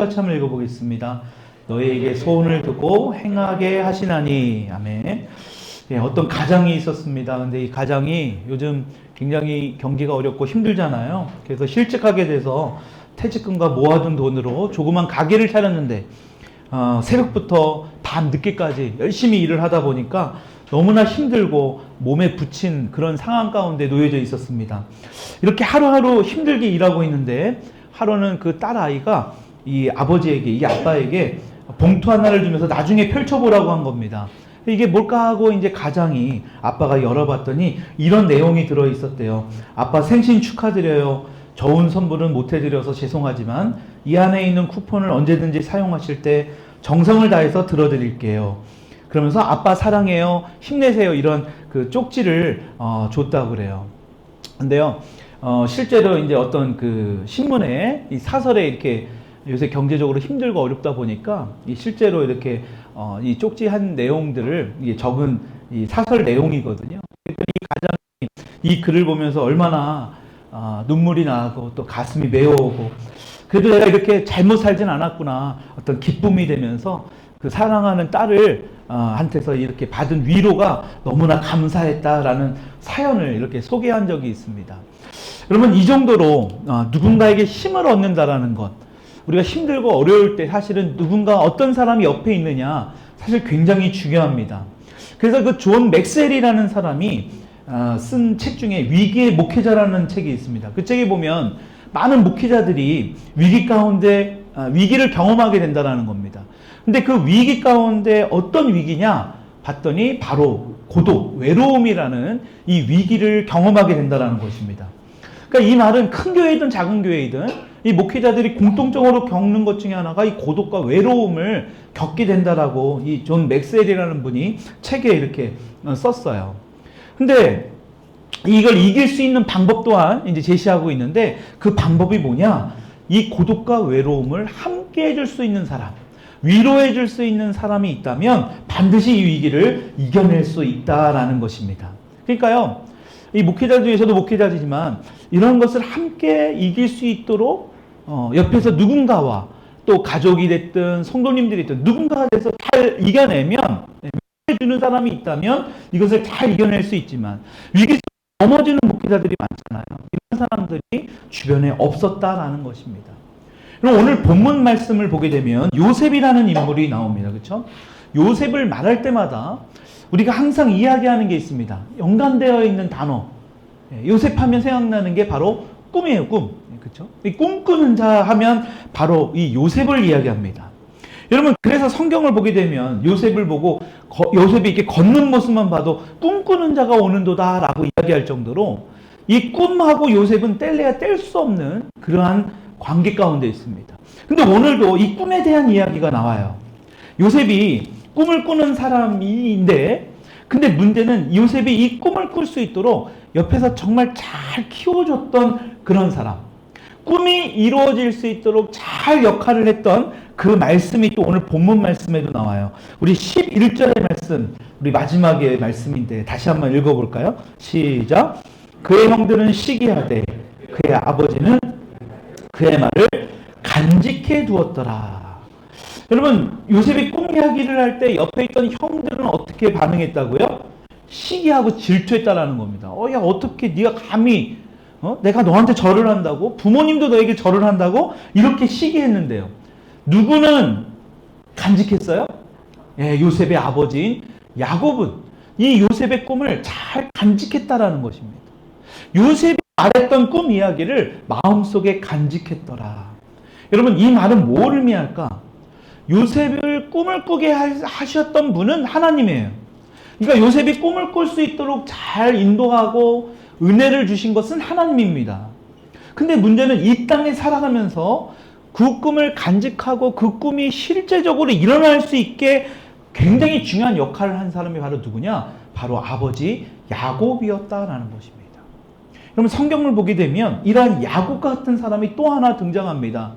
같이 한번 읽어보겠습니다. 너희에게 소원을 두고 행하게 하시나니. 아멘. 예, 어떤 가장이 있었습니다. 근데 이 가장이 요즘 굉장히 경기가 어렵고 힘들잖아요. 그래서 실직하게 돼서 퇴직금과 모아둔 돈으로 조그만 가게를 차렸는데 새벽부터 밤 늦게까지 열심히 일을 하다 보니까 너무나 힘들고 몸에 부친 그런 상황 가운데 놓여져 있었습니다. 이렇게 하루하루 힘들게 일하고 있는데 하루는 그 딸아이가 이 아버지에게, 이 아빠에게 봉투 하나를 주면서 나중에 펼쳐보라고 한 겁니다. 이게 뭘까 하고 이제 가장이 아빠가 열어봤더니 이런 내용이 들어있었대요. 아빠 생신 축하드려요. 좋은 선물은 못 해드려서 죄송하지만 이 안에 있는 쿠폰을 언제든지 사용하실 때 정성을 다해서 들어드릴게요. 그러면서 아빠 사랑해요, 힘내세요, 이런 그 쪽지를 줬다고 그래요. 근데요, 실제로 이제 어떤 그 신문에 이 사설에 이렇게 요새 경제적으로 힘들고 어렵다 보니까 이 실제로 이렇게 이 쪽지 한 내용들을 이게 적은 이 사설 내용이거든요. 그랬더니 이 가장이 이 글을 보면서 얼마나 눈물이 나고 또 가슴이 메어오고, 그래도 내가 이렇게 잘못 살진 않았구나, 어떤 기쁨이 되면서 그 사랑하는 딸을 한테서 이렇게 받은 위로가 너무나 감사했다라는 사연을 이렇게 소개한 적이 있습니다. 여러분, 이 정도로 누군가에게 힘을 얻는다라는 것, 우리가 힘들고 어려울 때 사실은 누군가 어떤 사람이 옆에 있느냐 사실 굉장히 중요합니다. 그래서 그 존 맥셀이라는 사람이 쓴 책 중에 위기의 목회자라는 책이 있습니다. 그 책에 보면 많은 목회자들이 위기 가운데 위기를 경험하게 된다는 겁니다. 근데 그 위기 가운데 어떤 위기냐 봤더니 바로 고독, 외로움이라는 이 위기를 경험하게 된다는 것입니다. 그러니까 이 말은 큰 교회이든 작은 교회이든 이 목회자들이 공통적으로 겪는 것 중에 하나가 이 고독과 외로움을 겪게 된다라고 이 존 맥셀이라는 분이 책에 이렇게 썼어요. 근데 이걸 이길 수 있는 방법 또한 이제 제시하고 있는데, 그 방법이 뭐냐? 이 고독과 외로움을 함께 해줄 수 있는 사람, 위로해 줄 수 있는 사람이 있다면 반드시 이 위기를 이겨낼 수 있다라는 것입니다. 그러니까요, 이 목회자 중에서도 목회자지만 이런 것을 함께 이길 수 있도록 옆에서 누군가와 또 가족이 됐든 성도님들이 됐든 누군가가 돼서 잘 이겨내면, 해주는 사람이 있다면 이것을 잘 이겨낼 수 있지만 위기 넘어지는 목회자들이 많잖아요. 이런 사람들이 주변에 없었다라는 것입니다. 그럼 오늘 본문 말씀을 보게 되면 요셉이라는 인물이 나옵니다. 그렇죠? 요셉을 말할 때마다 우리가 항상 이야기하는 게 있습니다. 연관되어 있는 단어. 요셉 하면 생각나는 게 바로 꿈이에요, 꿈. 그렇죠? 이 꿈꾸는 자 하면 바로 이 요셉을 이야기합니다. 여러분, 그래서 성경을 보게 되면 요셉을 보고 요셉이 이렇게 걷는 모습만 봐도 꿈꾸는 자가 오는도다라고 이야기할 정도로 이 꿈하고 요셉은 뗄래야 뗄 수 없는 그러한 관계 가운데 있습니다. 근데 오늘도 이 꿈에 대한 이야기가 나와요. 요셉이 꿈을 꾸는 사람인데, 근데 문제는 요셉이 이 꿈을 꿀 수 있도록 옆에서 정말 잘 키워줬던 그런 사람, 꿈이 이루어질 수 있도록 잘 역할을 했던 그 말씀이 또 오늘 본문 말씀에도 나와요. 우리 11절의 말씀, 우리 마지막의 말씀인데 다시 한번 읽어볼까요? 시작. 그의 형들은 시기하되 그의 아버지는 그의 말을 간직해 두었더라. 여러분, 요셉이 꿈 이야기를 할 때 옆에 있던 형들은 어떻게 반응했다고요? 시기하고 질투했다라는 겁니다. 야, 어떻게 네가 감히 내가 너한테 절을 한다고? 부모님도 너에게 절을 한다고? 이렇게 시기했는데요. 누구는 간직했어요? 예, 요셉의 아버지인 야곱은 이 요셉의 꿈을 잘 간직했다라는 것입니다. 요셉이 말했던 꿈 이야기를 마음속에 간직했더라. 여러분, 이 말은 뭘 의미할까? 요셉을 꿈을 꾸게 하셨던 분은 하나님이에요. 그러니까 요셉이 꿈을 꿀 수 있도록 잘 인도하고 은혜를 주신 것은 하나님입니다. 근데 문제는 이 땅에 살아가면서 그 꿈을 간직하고 그 꿈이 실제적으로 일어날 수 있게 굉장히 중요한 역할을 한 사람이 바로 누구냐? 바로 아버지 야곱이었다라는 것입니다. 여러분, 성경을 보게 되면 이러한 야곱 같은 사람이 또 하나 등장합니다.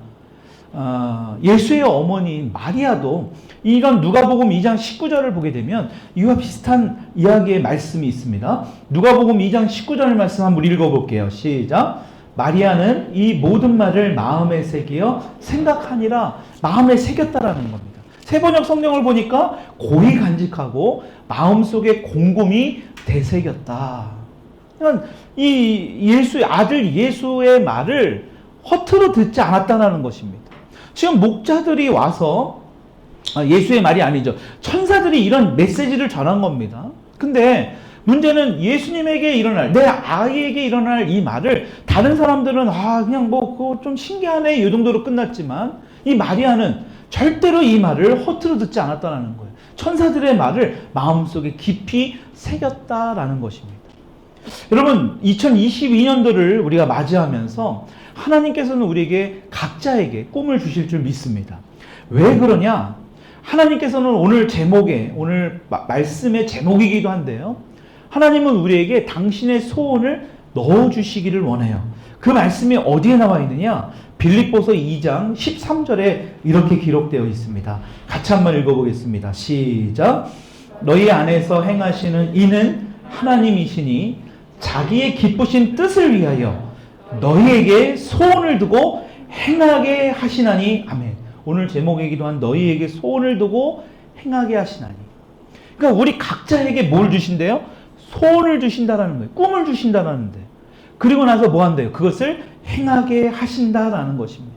예수의 어머니인 마리아도 이런 누가복음 2장 19절을 보게 되면 이와 비슷한 이야기의 말씀이 있습니다. 누가복음 2장 19절 말씀 한번 읽어볼게요. 시작. 마리아는 이 모든 말을 마음에 새기어 생각하니라 마음에 새겼다라는 겁니다. 세번역 성경을 보니까 고이 간직하고 마음속에 곰곰이 되새겼다. 그러니까 이 예수의 아들 예수의 말을 허투루 듣지 않았다는 것입니다. 지금 목자들이 와서 예수의 말이 아니죠. 천사들이 이런 메시지를 전한 겁니다. 근데 문제는 예수님에게 일어날, 내 아이에게 일어날 이 말을 다른 사람들은 그냥 그거 좀 신기하네 이 정도로 끝났지만 이 마리아는 절대로 이 말을 허투루 듣지 않았다는 거예요. 천사들의 말을 마음속에 깊이 새겼다라는 것입니다. 여러분 2022년도를 우리가 맞이하면서 하나님께서는 우리에게 각자에게 꿈을 주실 줄 믿습니다. 왜 그러냐? 하나님께서는 오늘 말씀의 제목이기도 한데요. 하나님은 우리에게 당신의 소원을 넣어주시기를 원해요. 그 말씀이 어디에 나와 있느냐? 빌립보서 2장 13절에 이렇게 기록되어 있습니다. 같이 한번 읽어보겠습니다. 시작. 너희 안에서 행하시는 이는 하나님이시니 자기의 기쁘신 뜻을 위하여 너희에게 소원을 두고 행하게 하시나니. 아멘. 오늘 제목이기도 한 너희에게 소원을 두고 행하게 하시나니. 그러니까 우리 각자에게 뭘 주신대요? 소원을 주신다라는 거예요. 꿈을 주신다라는데. 그리고 나서 뭐 한대요? 그것을 행하게 하신다라는 것입니다.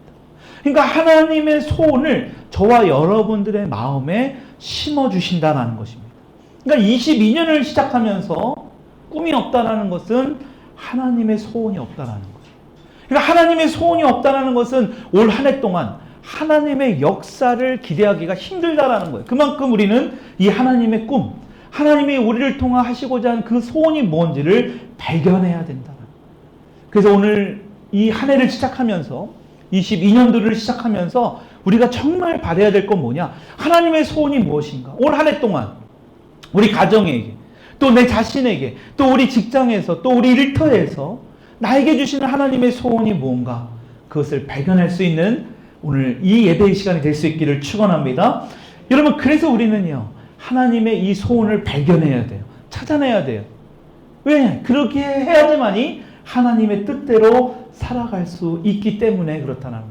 그러니까 하나님의 소원을 저와 여러분들의 마음에 심어주신다라는 것입니다. 그러니까 22년을 시작하면서 꿈이 없다라는 것은 하나님의 소원이 없다라는 거예요. 그러니까 하나님의 소원이 없다라는 것은 올 한 해 동안 하나님의 역사를 기대하기가 힘들다라는 거예요. 그만큼 우리는 이 하나님의 꿈, 하나님이 우리를 통해 하시고자 하는 그 소원이 뭔지를 발견해야 된다. 그래서 오늘 이 한 해를 시작하면서 22년도를 시작하면서 우리가 정말 바라야 될 건 뭐냐? 하나님의 소원이 무엇인가? 올 한 해 동안 우리 가정에게, 또 내 자신에게, 또 우리 직장에서, 또 우리 일터에서 나에게 주시는 하나님의 소원이 무언가? 그것을 발견할 수 있는 오늘 이 예배의 시간이 될 수 있기를 축원합니다. 여러분, 그래서 우리는요, 하나님의 이 소원을 발견해야 돼요. 찾아내야 돼요. 왜? 그렇게 해야지만이 하나님의 뜻대로 살아갈 수 있기 때문에 그렇다는 거예요.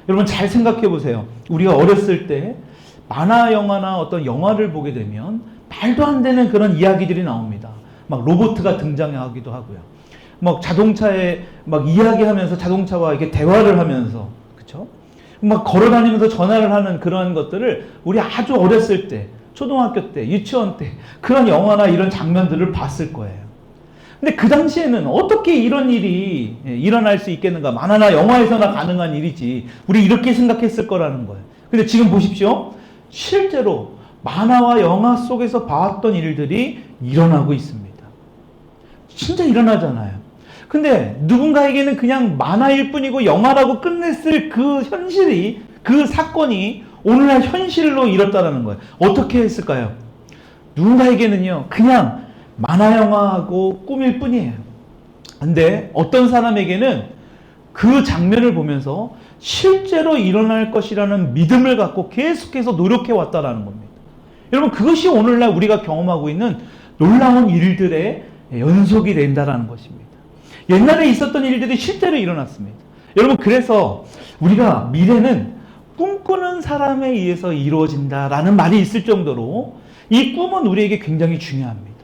여러분 잘 생각해 보세요. 우리가 어렸을 때 만화 영화나 어떤 영화를 보게 되면 말도 안 되는 그런 이야기들이 나옵니다. 막 로봇가 등장하기도 하고요. 막 자동차에 막 이야기하면서 자동차와 이렇게 대화를 하면서, 그렇죠? 막 걸어다니면서 전화를 하는 그런 것들을 우리 아주 어렸을 때, 초등학교 때, 유치원 때 그런 영화나 이런 장면들을 봤을 거예요. 근데 그 당시에는 어떻게 이런 일이 일어날 수 있겠는가? 만화나 영화에서나 가능한 일이지. 우리 이렇게 생각했을 거라는 거예요. 근데 지금 보십시오. 실제로 만화와 영화 속에서 봐왔던 일들이 일어나고 있습니다. 진짜 일어나잖아요. 근데 누군가에게는 그냥 만화일 뿐이고 영화라고 끝냈을 그 현실이, 그 사건이 오늘날 현실로 이뤘다는 거예요. 어떻게 했을까요? 누군가에게는요, 그냥 만화 영화하고 꿈일 뿐이에요. 근데 어떤 사람에게는 그 장면을 보면서 실제로 일어날 것이라는 믿음을 갖고 계속해서 노력해 왔다라는 겁니다. 여러분, 그것이 오늘날 우리가 경험하고 있는 놀라운 일들의 연속이 된다라는 것입니다. 옛날에 있었던 일들이 실제로 일어났습니다. 여러분, 그래서 우리가 미래는 꿈꾸는 사람에 의해서 이루어진다라는 말이 있을 정도로 이 꿈은 우리에게 굉장히 중요합니다.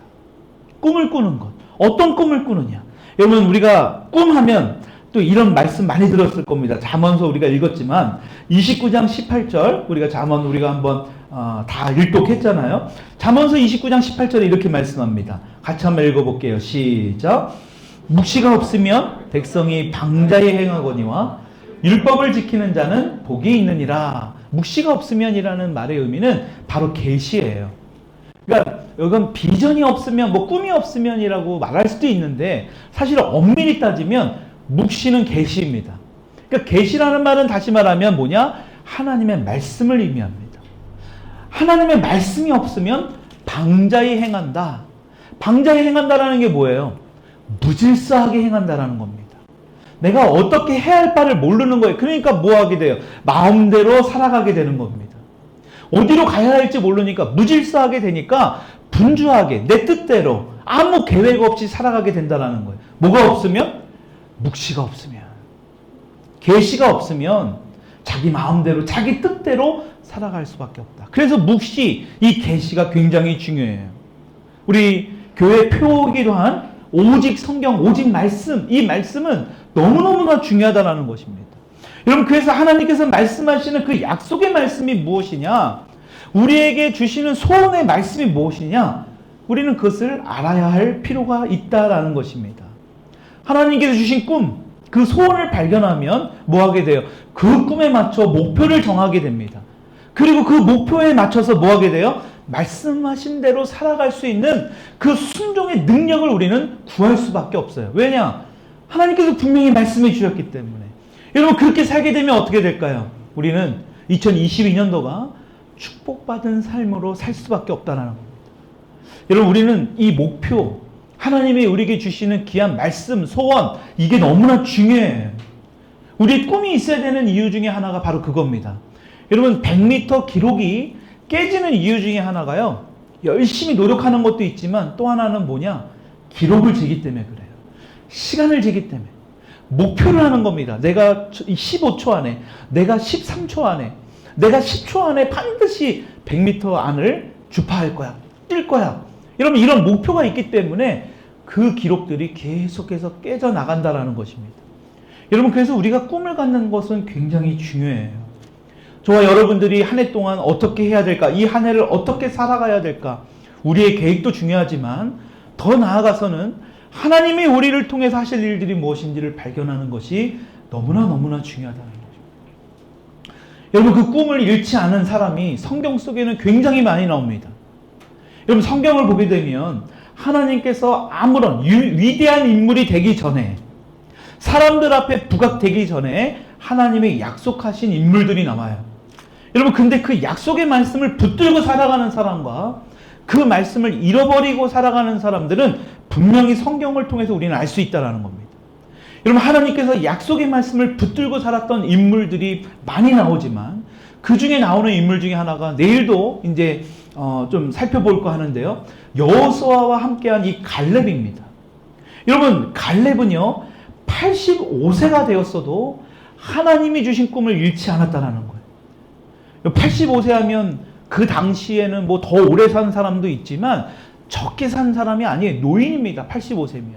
꿈을 꾸는 것. 어떤 꿈을 꾸느냐. 여러분, 우리가 꿈하면 또 이런 말씀 많이 들었을 겁니다. 잠언서 우리가 읽었지만 29장 18절 우리가 잠언 우리가 한번 다 일독했잖아요. 잠언서 29장 18절에 이렇게 말씀합니다. 같이 한번 읽어볼게요. 시작. 묵시가 없으면 백성이 방자에 행하거니와 율법을 지키는 자는 복이 있느니라. 묵시가 없으면이라는 말의 의미는 바로 계시예요. 그러니까 이건 비전이 없으면, 뭐 꿈이 없으면이라고 말할 수도 있는데 사실 엄밀히 따지면 묵시는 계시입니다. 그러니까 계시라는 말은 다시 말하면 뭐냐? 하나님의 말씀을 의미합니다. 하나님의 말씀이 없으면 방자히 행한다. 방자히 행한다라는 게 뭐예요? 무질서하게 행한다라는 겁니다. 내가 어떻게 해야 할 바를 모르는 거예요. 그러니까 뭐 하게 돼요? 마음대로 살아가게 되는 겁니다. 어디로 가야 할지 모르니까 무질서하게 되니까 분주하게 내 뜻대로 아무 계획 없이 살아가게 된다는 거예요. 뭐가 없으면? 묵시가 없으면. 계시가 없으면 자기 마음대로 자기 뜻대로 살아갈 수밖에 없다. 그래서 묵시, 이 계시가 굉장히 중요해요. 우리 교회 표이기도 한 오직 성경, 오직 말씀, 이 말씀은 너무너무나 중요하다는 것입니다. 여러분, 그래서 하나님께서 말씀하시는 그 약속의 말씀이 무엇이냐, 우리에게 주시는 소원의 말씀이 무엇이냐, 우리는 그것을 알아야 할 필요가 있다라는 것입니다. 하나님께서 주신 꿈, 그 소원을 발견하면 뭐 하게 돼요? 그 꿈에 맞춰 목표를 정하게 됩니다. 그리고 그 목표에 맞춰서 뭐 하게 돼요? 말씀하신 대로 살아갈 수 있는 그 순종의 능력을 우리는 구할 수밖에 없어요. 왜냐? 하나님께서 분명히 말씀해 주셨기 때문에. 여러분, 그렇게 살게 되면 어떻게 될까요? 우리는 2022년도가 축복받은 삶으로 살 수밖에 없다는 겁니다. 여러분, 우리는 이 목표, 하나님이 우리에게 주시는 귀한 말씀, 소원, 이게 너무나 중요해요. 우리의 꿈이 있어야 되는 이유 중에 하나가 바로 그겁니다. 여러분, 100m 기록이 깨지는 이유 중에 하나가요, 열심히 노력하는 것도 있지만 또 하나는 뭐냐? 기록을 재기 때문에 그래요. 시간을 재기 때문에. 목표를 하는 겁니다. 내가 15초 안에, 내가 13초 안에, 내가 10초 안에 반드시 100m 안을 주파할 거야. 뛸 거야. 여러분, 이런 목표가 있기 때문에 그 기록들이 계속해서 깨져나간다는 것입니다. 여러분, 그래서 우리가 꿈을 갖는 것은 굉장히 중요해요. 저와 여러분들이 한 해 동안 어떻게 해야 될까? 이 한 해를 어떻게 살아가야 될까? 우리의 계획도 중요하지만 더 나아가서는 하나님이 우리를 통해서 하실 일들이 무엇인지를 발견하는 것이 너무나 중요하다는 거죠. 여러분, 그 꿈을 잃지 않은 사람이 성경 속에는 굉장히 많이 나옵니다. 여러분, 성경을 보게 되면 하나님께서 아무런 위대한 인물이 되기 전에, 사람들 앞에 부각되기 전에 하나님의 약속하신 인물들이 나와요. 여러분, 근데 그 약속의 말씀을 붙들고 살아가는 사람과 그 말씀을 잃어버리고 살아가는 사람들은 분명히 성경을 통해서 우리는 알 수 있다는 겁니다. 여러분, 하나님께서 약속의 말씀을 붙들고 살았던 인물들이 많이 나오지만 그 중에 나오는 인물 중에 하나가 내일도 이제 좀 살펴볼까 하는데요, 여호수아와 함께한 이 갈렙입니다. 여러분, 갈렙은요 85세가 되었어도 하나님이 주신 꿈을 잃지 않았다는 거예요. 85세 하면 그 당시에는 뭐 더 오래 산 사람도 있지만 적게 산 사람이 아니에요. 노인입니다. 85세면.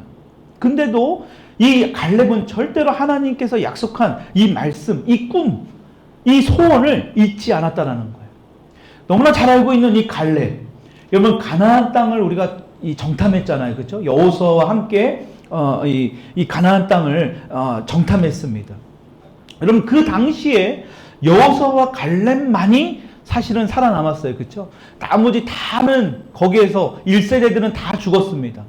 근데도 이 갈렙은 절대로 하나님께서 약속한 이 말씀, 이 꿈, 이 소원을 잊지 않았다는 거예요. 너무나 잘 알고 있는 이 갈렙. 여러분, 가나안 땅을 우리가 정탐했잖아요. 그렇죠? 여호수아와 함께 이 가나안 땅을 정탐했습니다. 여러분, 그 당시에 여호수아와 갈렙만이 사실은 살아남았어요. 그렇죠? 나머지 다는 거기에서 1세대들은 다 죽었습니다.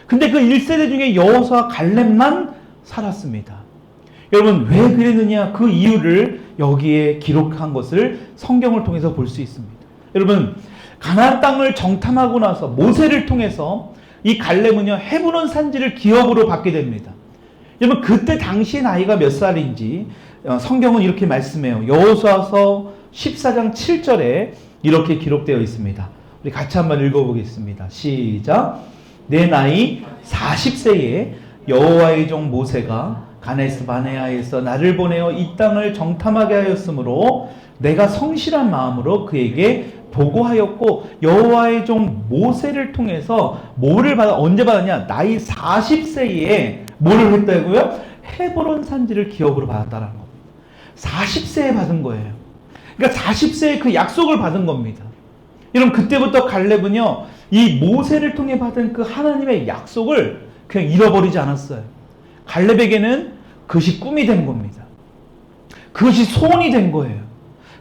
근데 그 1세대 중에 여호수아 갈렙만 살았습니다. 여러분, 왜 그랬느냐? 그 이유를 여기에 기록한 것을 성경을 통해서 볼 수 있습니다. 여러분, 가나안 땅을 정탐하고 나서 모세를 통해서 이 갈렙은요 헤브론 산지를 기업으로 받게 됩니다. 여러분, 그때 당시 나이가 몇 살인지 성경은 이렇게 말씀해요. 여호수아서 14장 7절에 이렇게 기록되어 있습니다. 우리 같이 한번 읽어보겠습니다. 시작. 내 나이 40세에 여호와의 종 모세가 가데스 바네아에서 나를 보내어 이 땅을 정탐하게 하였으므로 내가 성실한 마음으로 그에게 보고하였고, 여호와의 종 모세를 통해서 뭐를 언제 받았냐? 나이 40세에 뭐를 했다고요? 헤브론 산지를 기업으로 받았다는 겁니다. 40세에 받은 거예요. 그러니까 40세에 그 약속을 받은 겁니다. 여러분, 그때부터 갈렙은요 이 모세를 통해 받은 그 하나님의 약속을 그냥 잃어버리지 않았어요. 갈렙에게는 그것이 꿈이 된 겁니다. 그것이 소원이 된 거예요.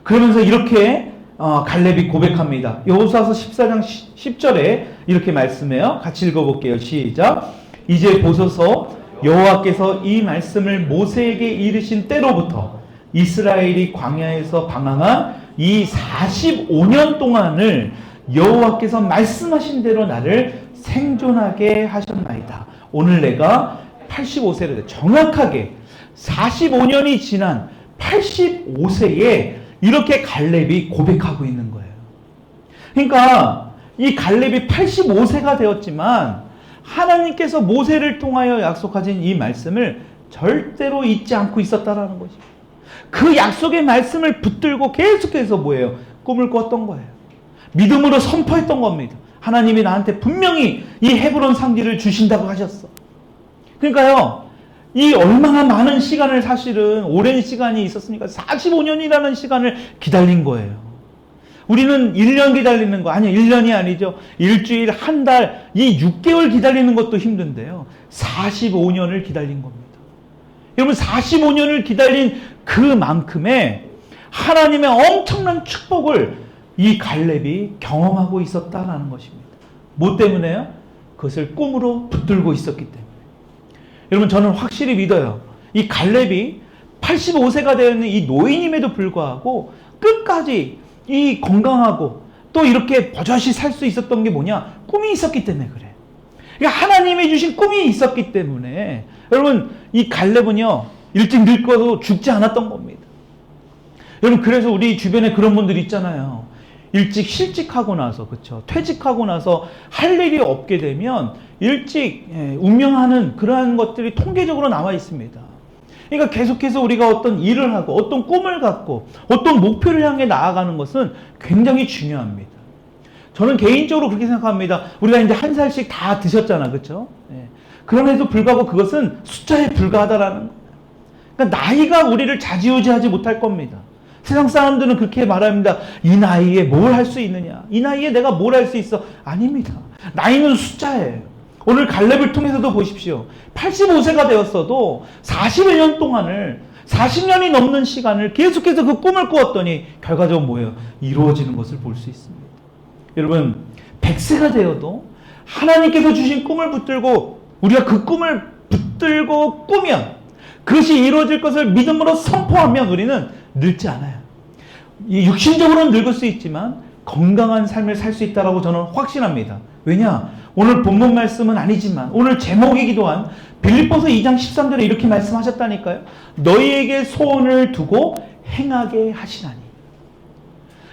그러면서 이렇게 갈렙이 고백합니다. 여호수아서 14장 10절에 이렇게 말씀해요. 같이 읽어볼게요. 시작. 이제 보소서, 여호와께서 이 말씀을 모세에게 이르신 때로부터 이스라엘이 광야에서 방황한 이 45년 동안을 여호와께서 말씀하신 대로 나를 생존하게 하셨나이다. 오늘 내가 85세를 정확하게 45년이 지난 85세에 이렇게 갈렙이 고백하고 있는 거예요. 그러니까 이 갈렙이 85세가 되었지만 하나님께서 모세를 통하여 약속하신 이 말씀을 절대로 잊지 않고 있었다라는 것이. 그 약속의 말씀을 붙들고 계속해서 뭐예요? 꿈을 꿨던 거예요. 믿음으로 선포했던 겁니다. 하나님이 나한테 분명히 이 헤브론 상지를 주신다고 하셨어. 그러니까요, 이 얼마나 많은 시간을, 사실은 오랜 시간이 있었으니까 45년이라는 시간을 기다린 거예요. 우리는 1년 기다리는 거, 아니요, 1년이 아니죠. 일주일, 한 달, 이 6개월 기다리는 것도 힘든데요. 45년을 기다린 겁니다. 여러분, 45년을 기다린 그만큼의 하나님의 엄청난 축복을 이 갈렙이 경험하고 있었다라는 것입니다. 뭐 때문에요? 그것을 꿈으로 붙들고 있었기 때문에. 여러분, 저는 확실히 믿어요. 이 갈렙이 85세가 되어 있는 이 노인임에도 불구하고 끝까지 이 건강하고 또 이렇게 버젓이 살 수 있었던 게 뭐냐? 꿈이 있었기 때문에 그래. 그러니까 하나님이 주신 꿈이 있었기 때문에, 여러분, 이 갈렙은요, 일찍 늙어도 죽지 않았던 겁니다. 여러분, 그래서 우리 주변에 그런 분들 있잖아요. 일찍 실직하고 나서, 그쵸, 퇴직하고 나서 할 일이 없게 되면 일찍 운명하는 그러한 것들이 통계적으로 나와 있습니다. 그러니까 계속해서 우리가 어떤 일을 하고 어떤 꿈을 갖고 어떤 목표를 향해 나아가는 것은 굉장히 중요합니다. 저는 개인적으로 그렇게 생각합니다. 우리가 이제 한 살씩 다 드셨잖아, 그렇죠? 그럼에도 불구하고 그것은 숫자에 불과하다라는 거예요. 그러니까 나이가 우리를 좌지우지하지 못할 겁니다. 세상 사람들은 그렇게 말합니다. 이 나이에 뭘 할 수 있느냐? 이 나이에 내가 뭘 할 수 있어? 아닙니다. 나이는 숫자예요. 오늘 갈렙을 통해서도 보십시오. 85세가 되었어도 40여 년 동안을, 40년이 넘는 시간을 계속해서 그 꿈을 꾸었더니 결과적으로 뭐예요? 이루어지는 것을 볼 수 있습니다. 여러분, 100세가 되어도 하나님께서 주신 꿈을 붙들고 우리가 그 꿈을 붙들고 꾸면, 그것이 이루어질 것을 믿음으로 선포하면 우리는 늙지 않아요. 육신적으로는 늙을 수 있지만 건강한 삶을 살 수 있다고 저는 확신합니다. 왜냐? 오늘 본문 말씀은 아니지만 오늘 제목이기도 한 빌립보서 2장 13절에 이렇게 말씀하셨다니까요. 너희에게 소원을 두고 행하게 하시나니.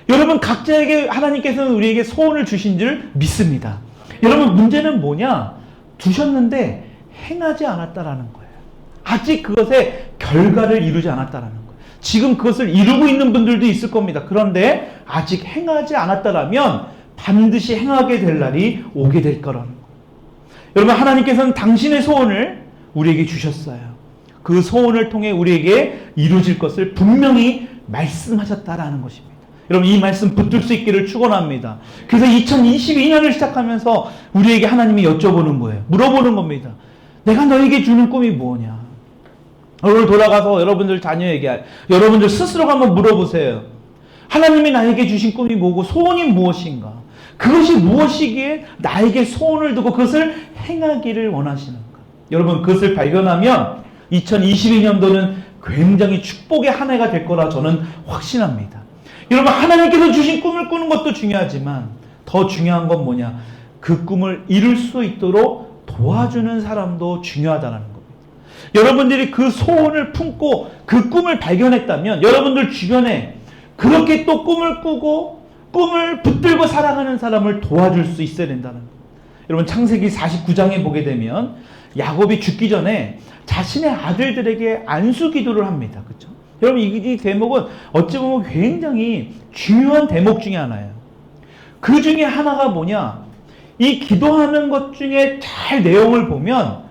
여러분, 각자에게 하나님께서는 우리에게 소원을 주신 줄 믿습니다. 여러분, 문제는 뭐냐? 두셨는데 행하지 않았다라는 거예요. 아직 그것의 결과를 이루지 않았다라는 거예요. 지금 그것을 이루고 있는 분들도 있을 겁니다. 그런데 아직 행하지 않았다라면 반드시 행하게 될 날이 오게 될 거라는 거예요. 여러분, 하나님께서는 당신의 소원을 우리에게 주셨어요. 그 소원을 통해 우리에게 이루어질 것을 분명히 말씀하셨다라는 것입니다. 여러분, 이 말씀 붙들 수 있기를 축원합니다. 그래서 2022년을 시작하면서 우리에게 하나님이 여쭤보는 거예요. 물어보는 겁니다. 내가 너에게 주는 꿈이 뭐냐? 오늘 돌아가서 여러분들 자녀에게, 여러분들 스스로가 한번 물어보세요. 하나님이 나에게 주신 꿈이 뭐고 소원이 무엇인가? 그것이 무엇이기에 나에게 소원을 두고 그것을 행하기를 원하시는가? 여러분, 그것을 발견하면 2022년도는 굉장히 축복의 한 해가 될 거라 저는 확신합니다. 여러분, 하나님께서 주신 꿈을 꾸는 것도 중요하지만 더 중요한 건 뭐냐? 그 꿈을 이룰 수 있도록 도와주는 사람도 중요하다는 겁니다. 여러분들이 그 소원을 품고 그 꿈을 발견했다면 여러분들 주변에 그렇게 또 꿈을 꾸고 꿈을 붙들고 살아가는 사람을 도와줄 수 있어야 된다는 거예요. 여러분, 창세기 49장에 보게 되면 야곱이 죽기 전에 자신의 아들들에게 안수 기도를 합니다. 그렇죠? 여러분, 이 대목은 어찌 보면 굉장히 중요한 대목 중에 하나예요. 그 중에 하나가 뭐냐? 이 기도하는 것 중에 잘 내용을 보면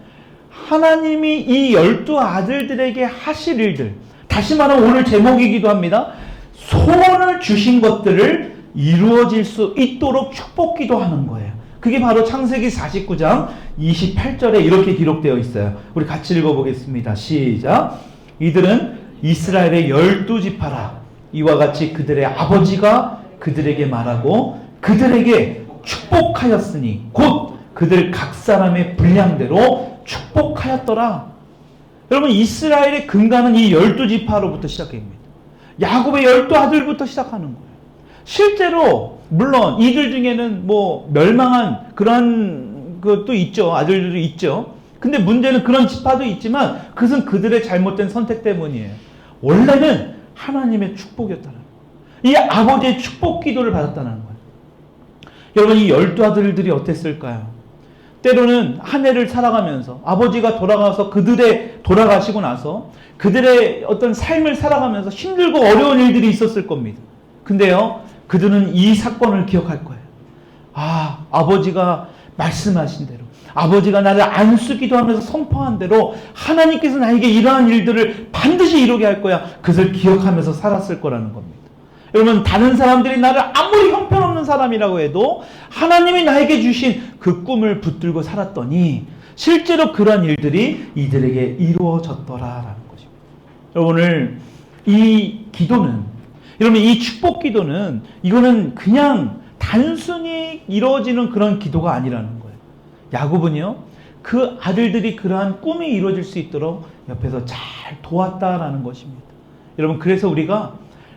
하나님이 이 12 아들들에게 하실 일들, 다시 말하면 오늘 제목이기도 합니다. 소원을 주신 것들을 이루어질 수 있도록 축복 기도하는 거예요. 그게 바로 창세기 49장 28절에 이렇게 기록되어 있어요. 우리 같이 읽어보겠습니다. 시작. 이들은 이스라엘의 12지파라. 이와 같이 그들의 아버지가 그들에게 말하고 그들에게 축복하였으니 곧 그들 각 사람의 분량대로 축복하였더라. 여러분, 이스라엘의 근간은 이 12지파로부터 시작됩니다. 야곱의 12아들부터 시작하는 거예요. 실제로 물론 이들 중에는 뭐 멸망한 그런 것도 있죠. 아들들도 있죠. 근데 문제는 그런 지파도 있지만 그것은 그들의 잘못된 선택 때문이에요. 원래는 하나님의 축복이었다는 거예요. 이 아버지의 축복 기도를 받았다는 거예요. 여러분, 이 12아들들이 어땠을까요? 때로는 한 해를 살아가면서 아버지가 돌아가시고 나서 그들의 어떤 삶을 살아가면서 힘들고 어려운 일들이 있었을 겁니다. 근데요, 그들은 이 사건을 기억할 거예요. 아, 아버지가 말씀하신 대로, 아버지가 나를 안수기도 하면서 선포한 대로 하나님께서 나에게 이러한 일들을 반드시 이루게 할 거야. 그것을 기억하면서 살았을 거라는 겁니다. 여러분, 다른 사람들이 나를 아무리 형편없는 사람이라고 해도 하나님이 나에게 주신 그 꿈을 붙들고 살았더니 실제로 그러한 일들이 이들에게 이루어졌더라라는 것입니다. 오늘 이 기도는, 여러분, 이 축복 기도는 이거는 그냥 단순히 이루어지는 그런 기도가 아니라는 거예요. 야곱은요, 그 아들들이 그러한 꿈이 이루어질 수 있도록 옆에서 잘 도왔다라는 것입니다. 여러분, 그래서 우리가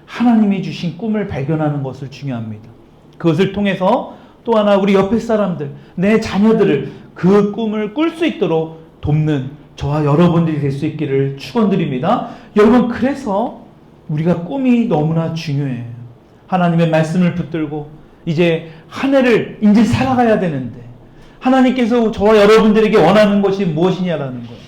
하나님이 주신 꿈을 발견하는 것을 중요합니다. 그것을 통해서 또 하나 우리 옆에 사람들, 내 자녀들을 그 꿈을 꿀 수 있도록 돕는 저와 여러분들이 될 수 있기를 축원드립니다. 여러분, 그래서 우리가 꿈이 너무나 중요해요. 하나님의 말씀을 붙들고 이제 한 해를 이제 살아가야 되는데 하나님께서 저와 여러분들에게 원하는 것이 무엇이냐라는 거예요.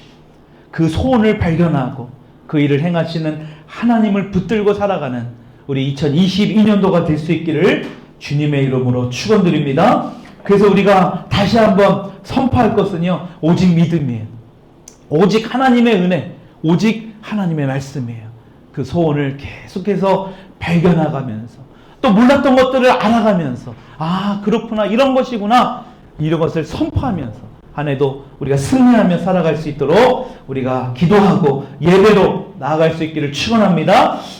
그 소원을 발견하고 그 일을 행하시는 하나님을 붙들고 살아가는 우리 2022년도가 될 수 있기를 주님의 이름으로 축원드립니다. 그래서 우리가 다시 한번 선포할 것은요, 오직 믿음이에요. 오직 하나님의 은혜, 오직 하나님의 말씀이에요. 그 소원을 계속해서 발견해가면서 또 몰랐던 것들을 알아가면서, 아, 그렇구나, 이런 것이구나, 이런 것을 선포하면서 한 해도 우리가 승리하며 살아갈 수 있도록 우리가 기도하고 예배로 나아갈 수 있기를 축원합니다.